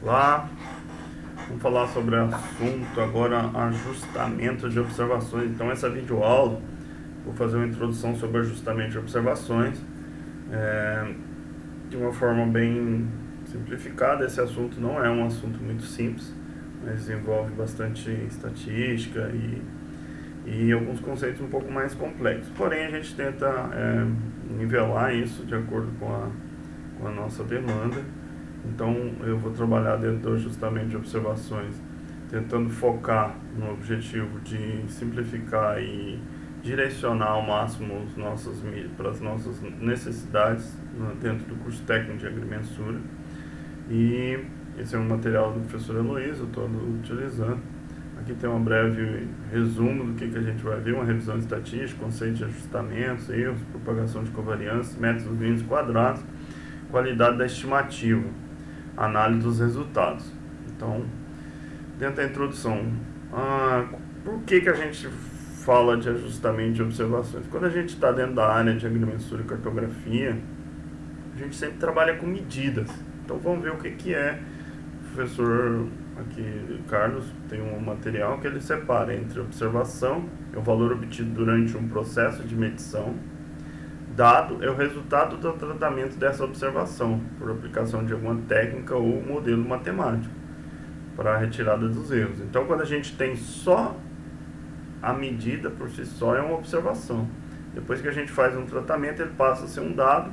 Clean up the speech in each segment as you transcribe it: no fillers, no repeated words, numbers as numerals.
Lá, vamos falar sobre o assunto agora, ajustamento de observações. Então essa videoaula, vou fazer uma introdução sobre ajustamento de observações, de uma forma bem simplificada. Esse assunto não é um assunto muito simples, mas envolve bastante estatística e alguns conceitos um pouco mais complexos. Porém, a gente tenta nivelar isso de acordo com a nossa demanda. Então, eu vou trabalhar dentro do ajustamento de observações, tentando focar no objetivo de simplificar e direcionar ao máximo para as nossas necessidades dentro do curso técnico de agrimensura. E esse é um material do professor Heloísa, eu estou utilizando. Aqui tem um breve resumo do que a gente vai ver, uma revisão estatística, conceito de ajustamentos, erros, propagação de covariâncias, métodos mínimos quadrados, qualidade da estimativa, análise dos resultados. Então, dentro da introdução, por que a gente fala de ajustamento de observações? Quando a gente está dentro da área de agrimensura e cartografia, a gente sempre trabalha com medidas. Então vamos ver o que é. O professor aqui, Carlos, tem um material que ele separa entre observação, é o valor obtido durante um processo de medição, dado é o resultado do tratamento dessa observação, por aplicação de alguma técnica ou modelo matemático, para a retirada dos erros. Então, quando a gente tem só a medida por si só, é uma observação. Depois que a gente faz um tratamento, ele passa a ser um dado,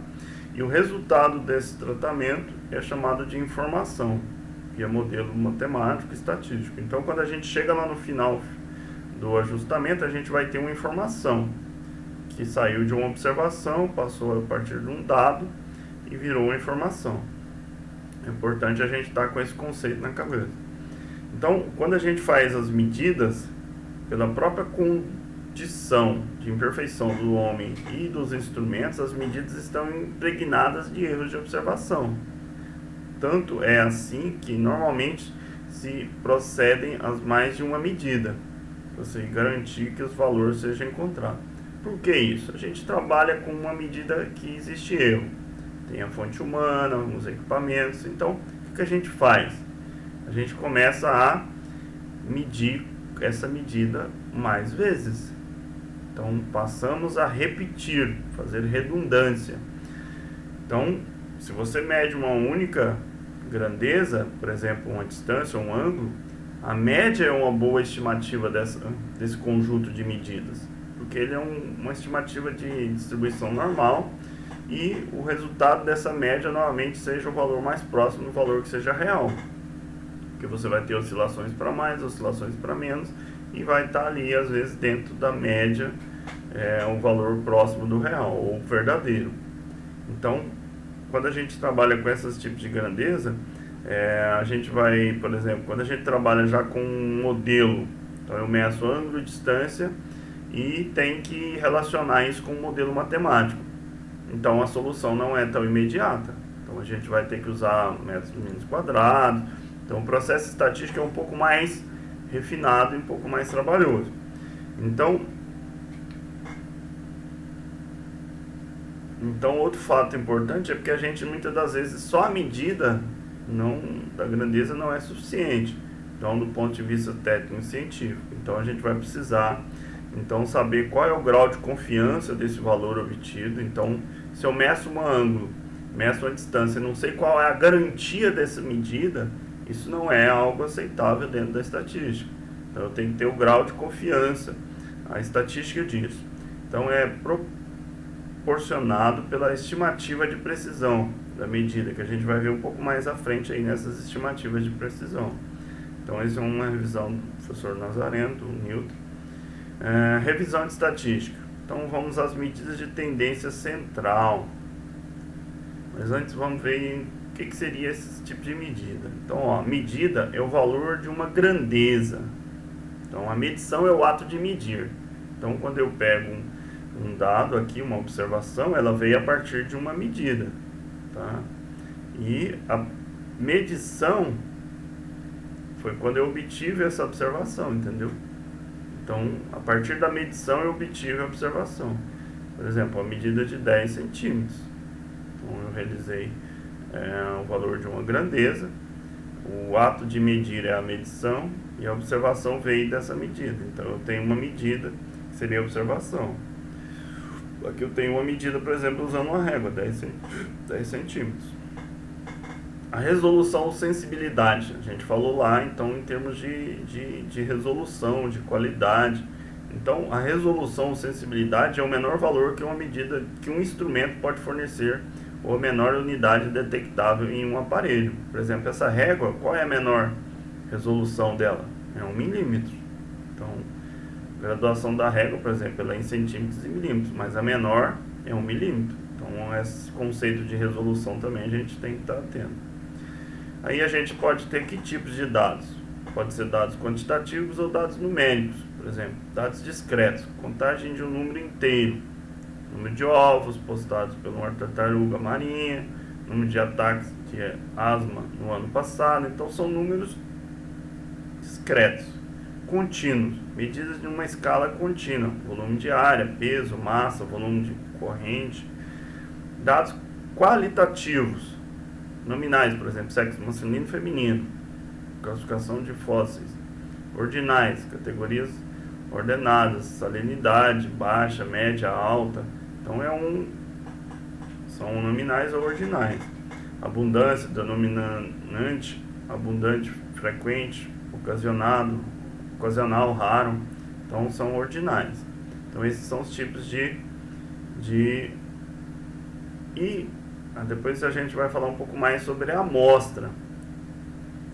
e o resultado desse tratamento é chamado de informação, que é modelo matemático e estatístico. Então, quando a gente chega lá no final do ajustamento, a gente vai ter uma informação que saiu de uma observação, passou a partir de um dado e virou uma informação. É importante a gente estar com esse conceito na cabeça. Então, quando a gente faz as medidas, pela própria condição de imperfeição do homem e dos instrumentos, as medidas estão impregnadas de erros de observação. Tanto é assim que normalmente se procedem a mais de uma medida, para você garantir que os valores sejam encontrados. Por que isso? A gente trabalha com uma medida que existe erro. Tem a fonte humana, os equipamentos. Então, o que a gente faz? A gente começa a medir essa medida mais vezes. Então, passamos a repetir, fazer redundância. Então, se você mede uma única grandeza, por exemplo, uma distância ou um ângulo, a média é uma boa estimativa desse conjunto de medidas, porque ele é uma estimativa de distribuição normal e o resultado dessa média normalmente seja o valor mais próximo do valor que seja real, porque você vai ter oscilações para mais, oscilações para menos, e vai estar ali às vezes dentro da média um valor próximo do real ou verdadeiro. Então, quando a gente trabalha com esses tipos de grandeza, a gente vai, por exemplo, quando a gente trabalha já com um modelo, então eu meço ângulo e distância e tem que relacionar isso com um modelo matemático. Então a solução não é tão imediata. Então a gente vai ter que usar métodos mínimos quadrados. Então o processo estatístico é um pouco mais refinado e um pouco mais trabalhoso. Então outro fato importante é porque a gente muitas das vezes só a medida da grandeza não é suficiente. Então do ponto de vista técnico e científico, então a gente vai precisar saber qual é o grau de confiança desse valor obtido. Então se eu meço um ângulo, meço uma distância, não sei qual é a garantia dessa medida, isso não é algo aceitável dentro da estatística. Então eu tenho que ter o grau de confiança, a estatística disso. Então é proporcionado pela estimativa de precisão da medida, que a gente vai ver um pouco mais à frente aí nessas estimativas de precisão. Então essa é uma revisão do professor Nazareno, do Newton. Revisão de estatística. Então vamos às medidas de tendência central. Mas antes vamos ver o que seria esse tipo de medida. Então, medida é o valor de uma grandeza. Então a medição é o ato de medir. Então quando eu pego um dado aqui, uma observação, ela veio a partir de uma medida, tá? E a medição foi quando eu obtive essa observação, entendeu? Então, a partir da medição eu obtive a observação. Por exemplo, a medida de 10 centímetros. Então, eu realizei o valor de uma grandeza, O ato de medir é a medição e a observação veio dessa medida. Então eu tenho uma medida, que seria a observação. Aqui eu tenho uma medida, por exemplo, usando uma régua, 10 centímetros. A resolução ou sensibilidade, a gente falou lá, então, em termos de resolução, de qualidade. Então, a resolução ou sensibilidade é o menor valor que uma medida, que um instrumento pode fornecer, ou a menor unidade detectável em um aparelho. Por exemplo, essa régua, qual é a menor resolução dela? É 1 milímetro. Então, a graduação da régua, por exemplo, ela é em centímetros e milímetros, mas a menor é 1 milímetro. Então, esse conceito de resolução também a gente tem que estar atento. Aí a gente pode ter que tipos de dados? Pode ser dados quantitativos ou dados numéricos. Por exemplo, dados discretos, contagem de um número inteiro, número de ovos postados por uma tartaruga marinha, número de ataques de asma no ano passado. Então são números discretos, contínuos, medidas de uma escala contínua, volume de área, peso, massa, volume de corrente. Dados qualitativos, nominais, por exemplo, sexo masculino e feminino, classificação de fósseis. Ordinais, categorias ordenadas, salinidade, baixa, média, alta. Então são nominais ou ordinais. Abundância, denominante, abundante, frequente, ocasional, raro. Então são ordinais. Então esses são os tipos e depois a gente vai falar um pouco mais sobre a amostra,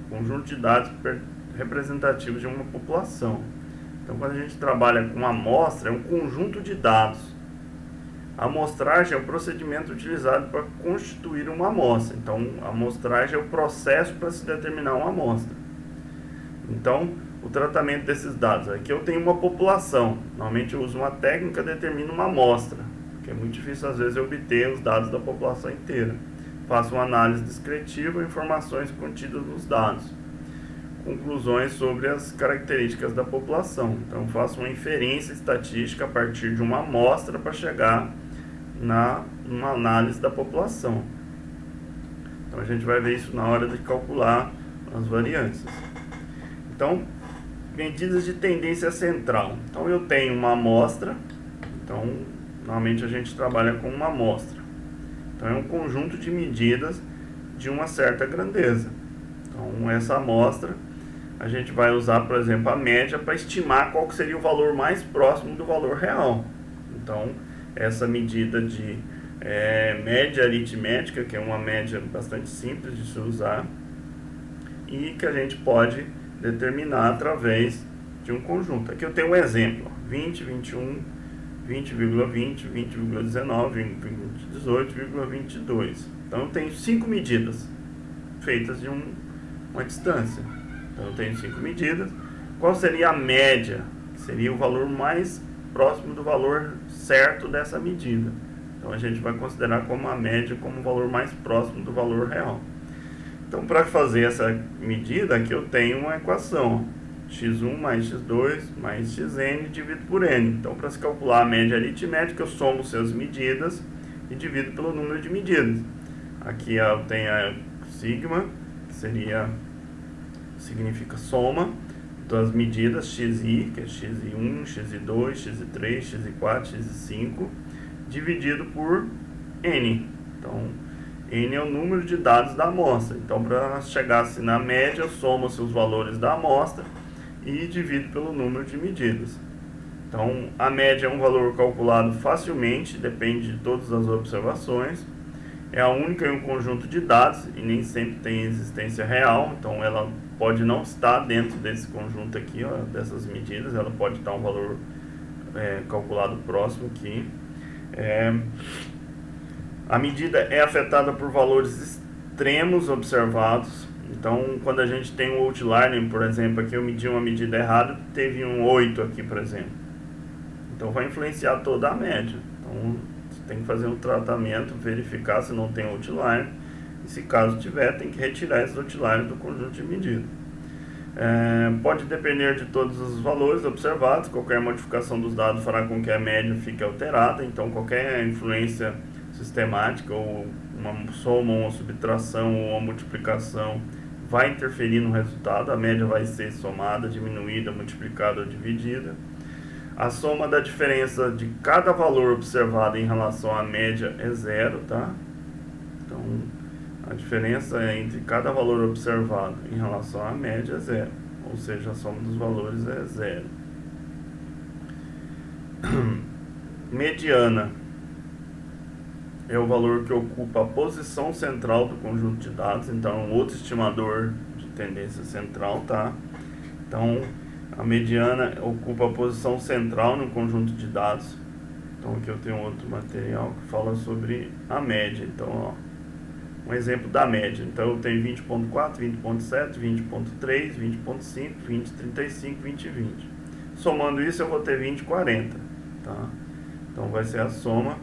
conjunto de dados representativos de uma população. Então, quando a gente trabalha com amostra, é um conjunto de dados. A amostragem é o procedimento utilizado para constituir uma amostra. Então, a amostragem é o processo para se determinar uma amostra. Então, o tratamento desses dados. Aqui eu tenho uma população. Normalmente eu uso uma técnica que determina uma amostra, porque é muito difícil às vezes eu obter os dados da população inteira. Faço uma análise descritiva, informações contidas nos dados. Conclusões sobre as características da população. Então, faço uma inferência estatística a partir de uma amostra para chegar numa análise da população. Então, a gente vai ver isso na hora de calcular as variâncias. Então, medidas de tendência central. Então, eu tenho uma amostra. Então, normalmente a gente trabalha com uma amostra. Então, é um conjunto de medidas de uma certa grandeza. Então, essa amostra a gente vai usar, por exemplo, a média para estimar qual que seria o valor mais próximo do valor real. Então, essa medida de média aritmética, que é uma média bastante simples de se usar, e que a gente pode determinar através de um conjunto. Aqui eu tenho um exemplo, 20, 21, 20,20, 20,19, 18,22. Então, eu tenho 5 medidas feitas de uma distância. Então, eu tenho 5 medidas. Qual seria a média? Que seria o valor mais próximo do valor certo dessa medida. Então, a gente vai considerar como a média como o valor mais próximo do valor real. Então, para fazer essa medida, aqui eu tenho uma equação. x1 mais x2 mais xn dividido por n. Então, para se calcular a média aritmética, eu somo suas medidas e divido pelo número de medidas. Aqui eu tenho a sigma, que significa soma das medidas xi, que é xi1, xi2, xi3, xi4, xi5, dividido por n. Então, n é o número de dados da amostra. Então, para chegar-se na média, soma-se os valores da amostra e divido pelo número de medidas. Então, a média é um valor calculado facilmente, depende de todas as observações. É a única em um conjunto de dados e nem sempre tem existência real. Então, ela pode não estar dentro desse conjunto aqui, ó, dessas medidas. Ela pode estar um valor calculado próximo aqui. A medida é afetada por valores extremos observados. Então, quando a gente tem um outlier, por exemplo, aqui eu medi uma medida errada, teve um 8 aqui, por exemplo. Então, vai influenciar toda a média. Então, você tem que fazer um tratamento, verificar se não tem outlier. E se caso tiver, tem que retirar esses outliers do conjunto de medidas. Pode depender de todos os valores observados. Qualquer modificação dos dados fará com que a média fique alterada. Então, qualquer influência sistemática, ou uma soma, ou uma subtração, ou uma multiplicação, vai interferir no resultado. A média vai ser somada, diminuída, multiplicada ou dividida. A soma da diferença de cada valor observado em relação à média é zero, tá? Então, a diferença entre cada valor observado em relação à média é zero, ou seja, a soma dos valores é zero. Mediana é o valor que ocupa a posição central do conjunto de dados, então é um outro estimador de tendência central, tá? Então, a mediana ocupa a posição central no conjunto de dados. Então, aqui eu tenho outro material que fala sobre a média. Então, ó, um exemplo da média. Então, eu tenho 20.4, 20.7, 20.3, 20.5, 20.35, 20.20. Somando isso, eu vou ter 20.40, tá? Então, vai ser a soma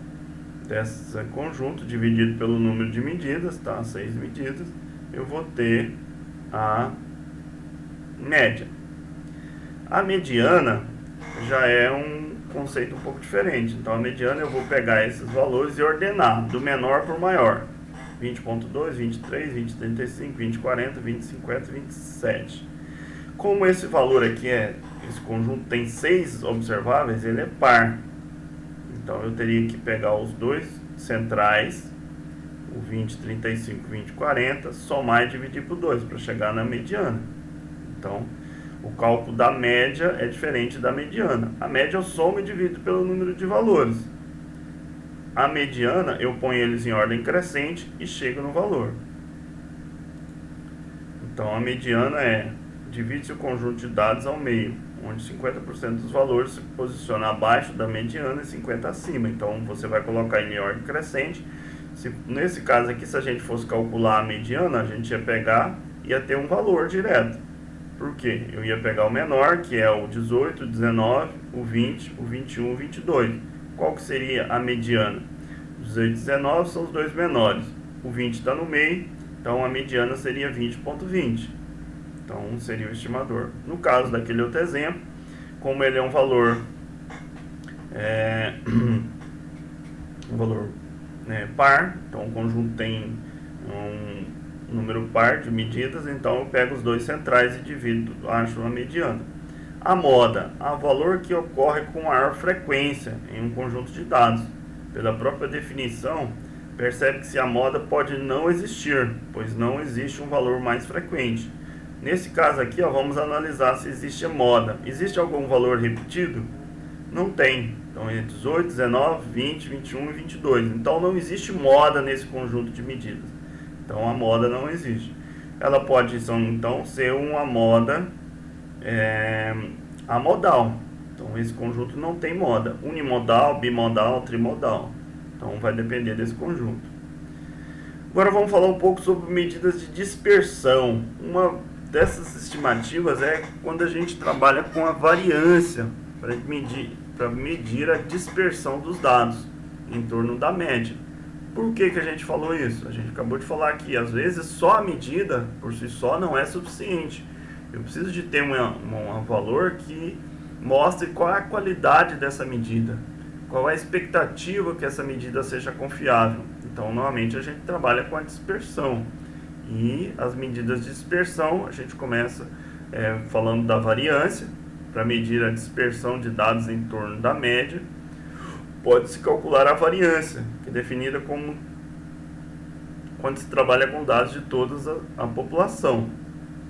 desse conjunto dividido pelo número de medidas, tá? 6 medidas. Eu vou ter a média. A mediana já é um conceito um pouco diferente. Então, a mediana eu vou pegar esses valores e ordenar do menor para o maior. 20.2, 23, 20.35, 20.40, 20.50, 27. Como esse valor aqui esse conjunto tem 6 observáveis, ele é par. Então, eu teria que pegar os dois centrais, o 20, 35, 20, 40, somar e dividir por 2 para chegar na mediana. Então, o cálculo da média é diferente da mediana. A média eu somo e divido pelo número de valores. A mediana eu ponho eles em ordem crescente e chego no valor. Então, a mediana divide-se o conjunto de dados ao meio, onde 50% dos valores se posiciona abaixo da mediana e 50% acima. Então, você vai colocar em ordem crescente. Nesse caso aqui, se a gente fosse calcular a mediana, a gente ia ter um valor direto. Por quê? Eu ia pegar o menor, que é o 18, o 19, o 20, o 21, o 22. Qual que seria a mediana? 18 e 19 são os dois menores. O 20 está no meio, então a mediana seria 20.20. Então, seria o estimador. No caso daquele outro exemplo, como ele é um valor par, então o conjunto tem um número par de medidas, então eu pego os dois centrais e divido, acho uma mediana. A moda, o valor que ocorre com maior frequência em um conjunto de dados. Pela própria definição, percebe-se a moda pode não existir, pois não existe um valor mais frequente. Nesse caso aqui, vamos analisar se existe a moda. Existe algum valor repetido? Não tem. Então é 18, 19, 20, 21 e 22. Então não existe moda nesse conjunto de medidas. Então a moda não existe. Ela pode então ser uma moda amodal. Então esse conjunto não tem moda. Unimodal, bimodal, trimodal. Então vai depender desse conjunto. Agora vamos falar um pouco sobre medidas de dispersão. Uma dessas estimativas é quando a gente trabalha com a variância para medir a dispersão dos dados em torno da média. Por que a gente falou isso? A gente acabou de falar aqui, às vezes só a medida por si só não é suficiente. Eu preciso de ter um valor que mostre qual é a qualidade dessa medida, qual é a expectativa que essa medida seja confiável. Então, normalmente a gente trabalha com a dispersão. E as medidas de dispersão, a gente começa falando da variância, para medir a dispersão de dados em torno da média. Pode-se calcular a variância, que é definida como quando se trabalha com dados de toda a população,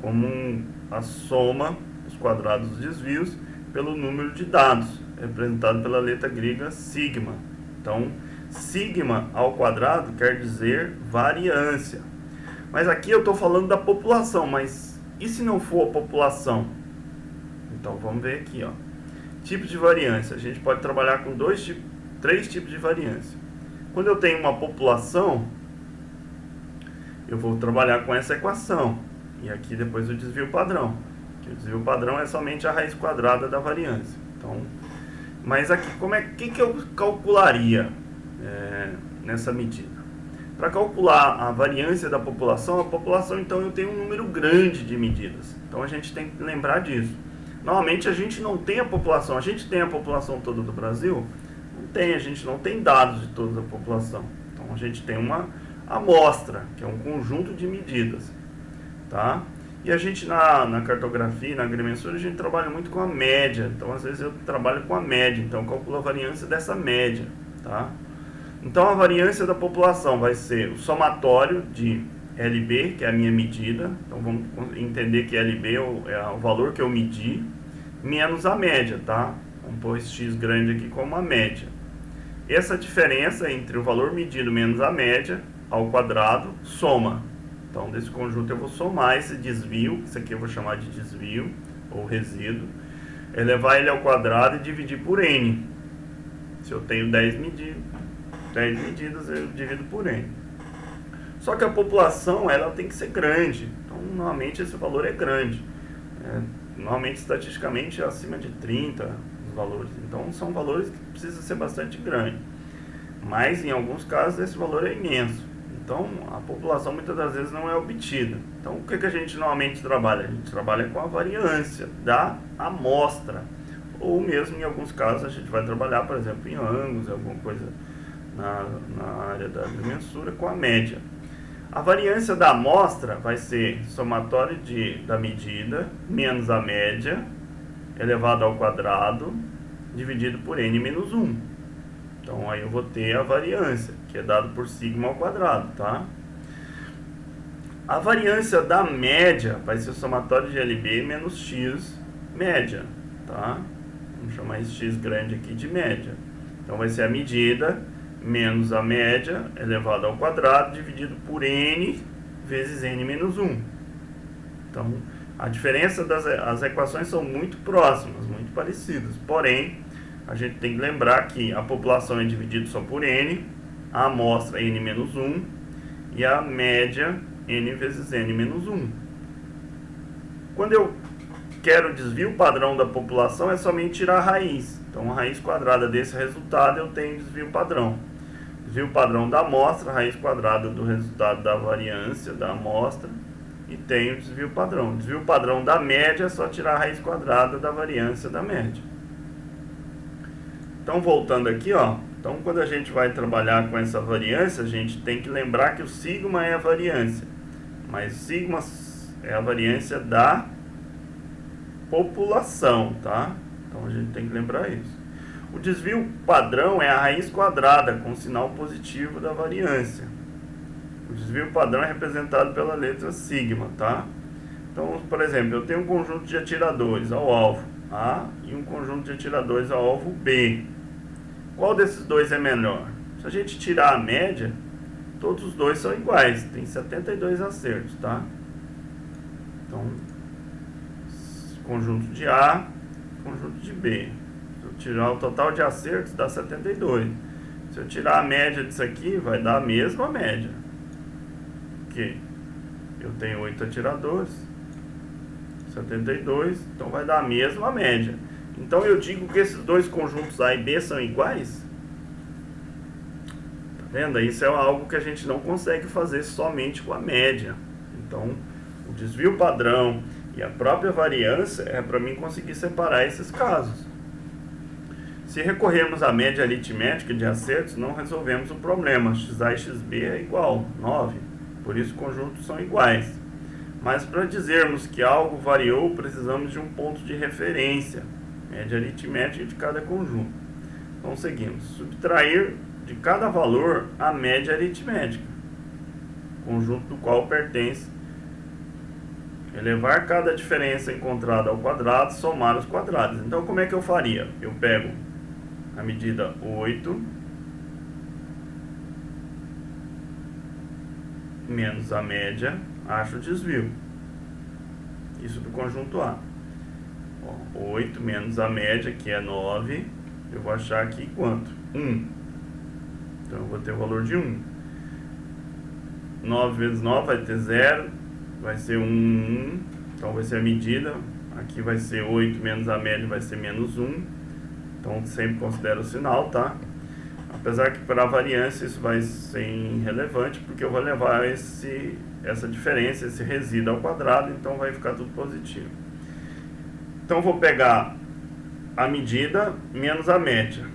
como a soma dos quadrados dos desvios pelo número de dados, representado pela letra grega sigma. Então, sigma ao quadrado quer dizer variância. Mas aqui eu estou falando da população, mas e se não for a população? Então vamos ver aqui, tipos de variância. A gente pode trabalhar com 3 tipos de variância. Quando eu tenho uma população, eu vou trabalhar com essa equação. E aqui depois o desvio padrão. Que o desvio padrão é somente a raiz quadrada da variância. Então, mas aqui, que eu calcularia nessa medida? Para calcular a variância da população, então eu tenho um número grande de medidas. Então a gente tem que lembrar disso. Normalmente a gente não tem a população. A gente tem a população toda do Brasil? Não tem, a gente não tem dados de toda a população. Então a gente tem uma amostra, que é um conjunto de medidas. tá? E a gente na cartografia, na agrimensura, a gente trabalha muito com a média. Então, às vezes eu trabalho com a média. Então, eu calculo a variância dessa média, tá? Então, a variância da população vai ser o somatório de LB, que é a minha medida. Então, vamos entender que LB é o valor que eu medi, menos a média, tá? Vamos pôr esse x grande aqui como a média. Essa diferença entre o valor medido menos a média ao quadrado soma. Então, desse conjunto eu vou somar esse desvio, isso aqui eu vou chamar de desvio, ou resíduo, elevar ele ao quadrado e dividir por n. Se eu tenho 10 medidas, eu divido por n. Só que a população, ela tem que ser grande. Então, normalmente esse valor é grande. Normalmente, estatisticamente, é acima de 30 os valores. Então, são valores que precisam ser bastante grandes. Mas, em alguns casos, esse valor é imenso. Então, a população muitas das vezes não é obtida. Então, o que a gente normalmente trabalha? A gente trabalha com a variância da amostra. Ou mesmo, em alguns casos, a gente vai trabalhar, por exemplo, em ângulos, alguma coisa na área da agrimensura, com a média. A variância da amostra vai ser somatório da medida menos a média elevado ao quadrado dividido por n menos 1. Então, aí eu vou ter a variância, que é dado por sigma ao quadrado, tá? A variância da média vai ser o somatório de LB menos x média, tá? Vamos chamar esse x grande aqui de média. Então, vai ser a medida menos a média elevado ao quadrado dividido por n vezes n menos 1. Então, a diferença as equações são muito próximas, muito parecidas. Porém, a gente tem que lembrar que a população é dividida só por n, a amostra n menos 1 e a média n vezes n menos 1. Quando eu quero o desvio padrão da população, é somente tirar a raiz. Então, a raiz quadrada desse resultado eu tenho desvio padrão. Desvio padrão da amostra, raiz quadrada do resultado da variância da amostra, e tenho desvio padrão. Desvio padrão da média é só tirar a raiz quadrada da variância da média. Então, voltando aqui, ó. Então, quando a gente vai trabalhar com essa variância, a gente tem que lembrar que o sigma é a variância. Mas sigma é a variância da população, tá? Então, a gente tem que lembrar isso. O desvio padrão é a raiz quadrada com sinal positivo da variância. O desvio padrão é representado pela letra sigma, tá? Então, por exemplo, eu tenho um conjunto de atiradores ao alvo A e um conjunto de atiradores ao alvo B. Qual desses dois é melhor? Se a gente tirar a média, todos os dois são iguais. Tem 72 acertos, tá? Então, conjunto de A, conjunto de B. Se eu tirar o total de acertos, dá 72. Se eu tirar a média disso aqui, vai dar a mesma média. Porque eu tenho 8 atiradores, 72, então vai dar a mesma média. Então eu digo que esses dois conjuntos A e B são iguais. Tá vendo? Isso é algo que a gente não consegue fazer somente com a média. Então, o desvio padrão e a própria variância é para mim conseguir separar esses casos. Se recorrermos à média aritmética de acertos, não resolvemos o problema. XA e XB é igual, 9. Por isso, conjuntos são iguais. Mas para dizermos que algo variou, precisamos de um ponto de referência. Média aritmética de cada conjunto. Então, seguimos. Subtrair de cada valor a média aritmética, conjunto do qual pertence. Elevar cada diferença encontrada ao quadrado, somar os quadrados. Então, como é que eu faria? Eu pego a medida 8 menos a média, acho o desvio. Isso do conjunto A. 8 menos a média, que é 9, eu vou achar aqui quanto? 1. Então, eu vou ter o valor de 1. 9 vezes 9 vai ter 0, vai ser 1. Então, vai ser a medida. Aqui vai ser 8 menos a média, vai ser menos 1. Então, sempre considero o sinal, tá? Apesar que para a variância isso vai ser irrelevante, porque eu vou levar essa diferença, esse resíduo ao quadrado, então vai ficar tudo positivo. Então, vou pegar a medida menos a média.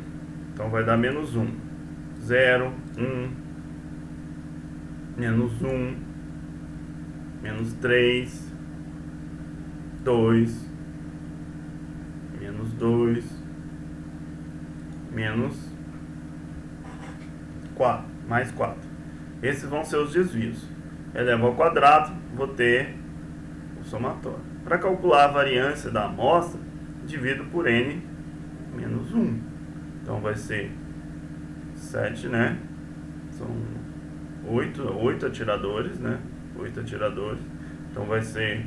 Então, vai dar menos 1. 0, 1, menos 1, menos 3, 2, menos 2, menos 4, mais 4. Esses vão ser os desvios. Eleva ao quadrado, vou ter o somatório. Para calcular a variância da amostra, divido por n menos 1. Então vai ser 7, né? São 8 atiradores, né? 8 atiradores. Então vai ser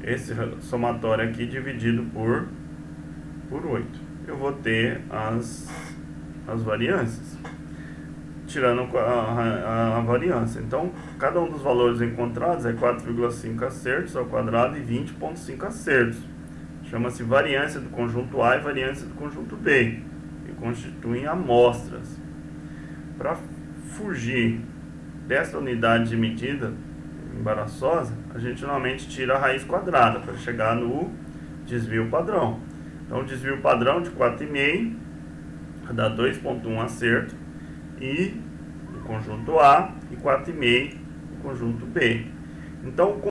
esse somatório aqui dividido por 8. Eu vou ter as variâncias, tirando a variância. Então, cada um dos valores encontrados é 4,5 acertos ao quadrado e 20,5 acertos. Chama-se variância do conjunto A e variância do conjunto B, que constituem amostras. Para fugir dessa unidade de medida embaraçosa, a gente normalmente tira a raiz quadrada para chegar no desvio padrão. Então, o desvio padrão de 4,5 dá 2,1 acerto e do conjunto A e 4,5 do conjunto B. Então,